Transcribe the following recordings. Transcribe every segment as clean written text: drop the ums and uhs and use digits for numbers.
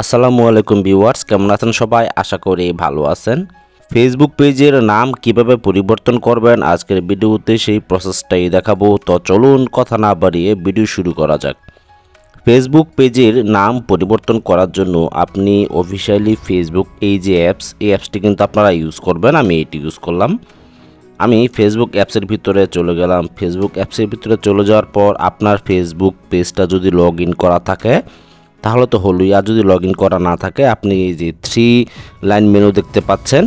আসসালামু আলাইকুম ভিউয়ার্স, কেমন আছেন সবাই? আশা করি ভালো আছেন। ফেসবুক পেজের নাম কিভাবে পরিবর্তন করবেন আজকের ভিডিওতে সেই প্রসেসটাই দেখাবো। তো চলুন কথা না বাড়িয়ে ভিডিও শুরু করা যাক। ফেসবুক পেজের নাম পরিবর্তন করার জন্য আপনি অফিসিয়ালি ফেসবুক এই যে এই অ্যাপসটি কিন্তু আপনারা ইউজ করবেন। আমি এটি ইউজ করলাম। আমি ফেসবুক অ্যাপসের ভিতরে চলে গেলাম। ফেসবুক অ্যাপসের ভিতরে চলে যাওয়ার পর আপনার ফেসবুক পেজটা যদি লগ ইন করা থাকে তাহলে তো হলোই, আর যদি লগ ইন করা না থাকে আপনি এই যে 3 লাইন মেনু দেখতে পাচ্ছেন,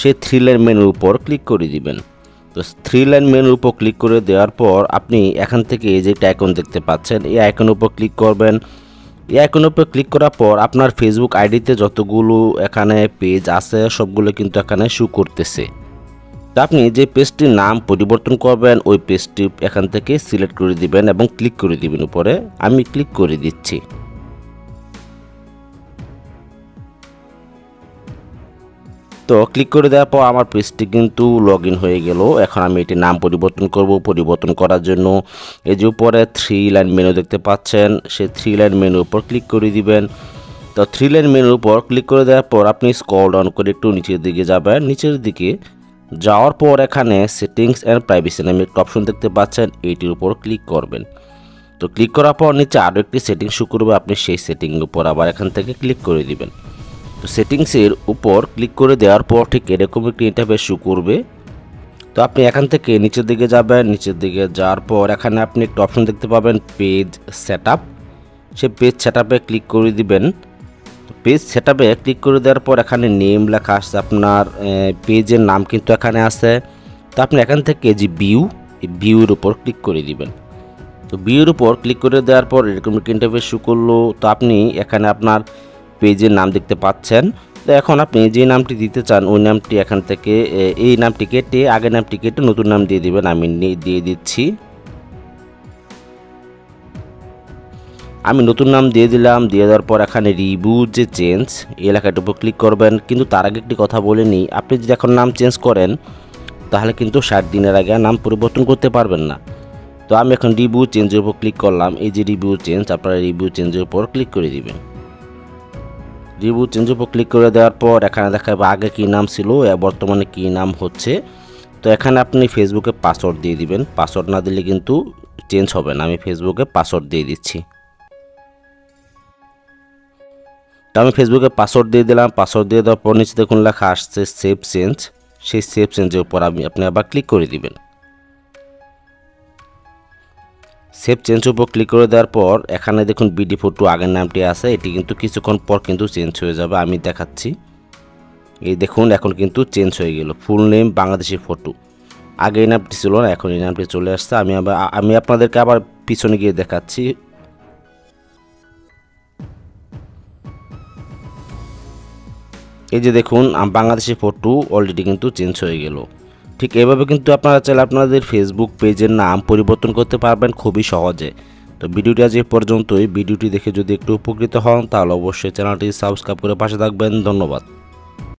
সেই 3 লাইন মেনুর উপর ক্লিক করে দিবেন। তো 3 লাইন মেনুর উপর ক্লিক করে দেওয়ার পর আপনি এখান থেকে এই যে একটা আইকন দেখতে পাচ্ছেন, এই আইকনের উপর ক্লিক করবেন। এই আইকনের উপর ক্লিক করার পর আপনার ফেসবুক আইডিতে যতগুলো এখানে পেজ আছে সবগুলো কিন্তু এখানে শো করতেছে। তো আপনি যে পেজটির নাম পরিবর্তন করবেন ওই পেজটি এখান থেকে সিলেক্ট করে দিবেন এবং ক্লিক করে দিবেন উপরে। আমি ক্লিক করে দিচ্ছি। তো ক্লিক করে দেওয়ার পর আমার পেজটি কিন্তু লগ ইন হয়ে গেল। এখন আমি এটির নাম পরিবর্তন করব। পরিবর্তন করার জন্য এই যে উপরে 3 লাইন মেনু দেখতে পাচ্ছেন, সেই 3 লাইন মেনুর উপর ক্লিক করে দিবেন। তো 3 লাইন মেনুর উপর ক্লিক করে দেওয়ার পর আপনি স্ক্রল ডাউন করে একটু নিচের দিকে যাবেন। নিচের দিকে যাওয়ার পর এখানে সেটিংস অ্যান্ড প্রাইভেসি নামে একটা অপশন দেখতে পাচ্ছেন, এইটির উপর ক্লিক করবেন। তো ক্লিক করার পর নিচে আরও একটি সেটিং শো করবে, আপনি সেই সেটিংয়ের উপর আবার এখান থেকে ক্লিক করে দিবেন। তো সেটিংসের উপর ক্লিক করে দেওয়ার পর ঠিক এরকম একটি ইন্টারফেস শো করবে। তো আপনি এখান থেকে নিচের দিকে যাবেন। নিচের দিকে যাওয়ার পর এখানে আপনি একটা অপশন দেখতে পাবেন পেজ সেটআপ। সেই পেজ সেটআপে ক্লিক করে দিবেন। তো পেজ সেটআপে ক্লিক করে দেওয়ার পর এখানে নেম লেখা আসছে, আপনার পেজের নাম কিন্তু এখানে আছে। তো আপনি এখান থেকে যে ভিউর উপর ক্লিক করে দিবেন। তো ভিউর উপর ক্লিক করে দেওয়ার পর এরকম একটা ইন্টারফেস শো করলো। তো আপনি এখানে আপনার পেজের নাম দেখতে পাচ্ছেন। তো এখন আপনি যে নামটি দিতে চান ওই নামটি এখান থেকে এই নামটি কেটে আগের নামটি কেটে নতুন নাম দিয়ে দিবেন। আমি দিয়ে দিচ্ছি। আমি নতুন নাম দিয়ে দিলাম। দিয়ে দেওয়ার পর এখানে রিভিউ যে চেঞ্জ এই এলাকাটার উপর ক্লিক করবেন। কিন্তু তার আগে একটি কথা বলে নিই, আপনি যদি এখন নাম চেঞ্জ করেন তাহলে কিন্তু 60 দিনের আগে নাম পরিবর্তন করতে পারবেন না। তো আমি এখন রিভিউ চেঞ্জের উপর ক্লিক করলাম। এই যে রিভিউ চেঞ্জ, আপনারা রিভিউ চেঞ্জের উপর ক্লিক করে দিবেন। রিভিউ চেঞ্জের উপর ক্লিক করে দেওয়ার পর এখানে দেখাবে আগে কী নাম ছিল বর্তমানে কী নাম হচ্ছে। তো এখানে আপনি ফেসবুকে পাসওয়ার্ড দিয়ে দিবেন। পাসওয়ার্ড না দিলে কিন্তু চেঞ্জ হবে না। আমি ফেসবুকে পাসওয়ার্ড দিয়ে দিচ্ছি। তো আমি ফেসবুকে পাসওয়ার্ড দিয়ে দিলাম। পাসওয়ার্ড দিয়ে দেওয়ার পর নিচে দেখুন লেখা আসছে সেভ চেঞ্জ। সেই সেভ চেঞ্জের উপর আপনি আবার ক্লিক করে দিবেন। সেভ চেঞ্জের উপর ক্লিক করে দেওয়ার পর এখানে দেখুন বিডি ফটো আগের নামটি আছে, এটি কিন্তু কিছুক্ষণ পর কিন্তু চেঞ্জ হয়ে যাবে। আমি দেখাচ্ছি। এই দেখুন এখন কিন্তু চেঞ্জ হয়ে গেল, ফুল নেম বাংলাদেশি ফটো। আগে এই নামটি ছিল না, এখন এই নামটি চলে আসছে। আমি আপনাদেরকে আবার পিছনে গিয়ে দেখাচ্ছি। এই যে দেখুন বাংলাদেশি ফটো অলরেডি কিন্তু চেঞ্জ হয়ে গেল। ঠিক এভাবে কিন্তু আপনারা চাইলে আপনাদের ফেসবুক পেজের নাম পরিবর্তন করতে পারবেন খুবই সহজে। তো ভিডিওটি আজ এ পর্যন্তই। ভিডিওটি দেখে যদি একটু উপকৃত হন তাহলে অবশ্যই চ্যানেলটি সাবস্ক্রাইব করে পাশে থাকবেন। ধন্যবাদ।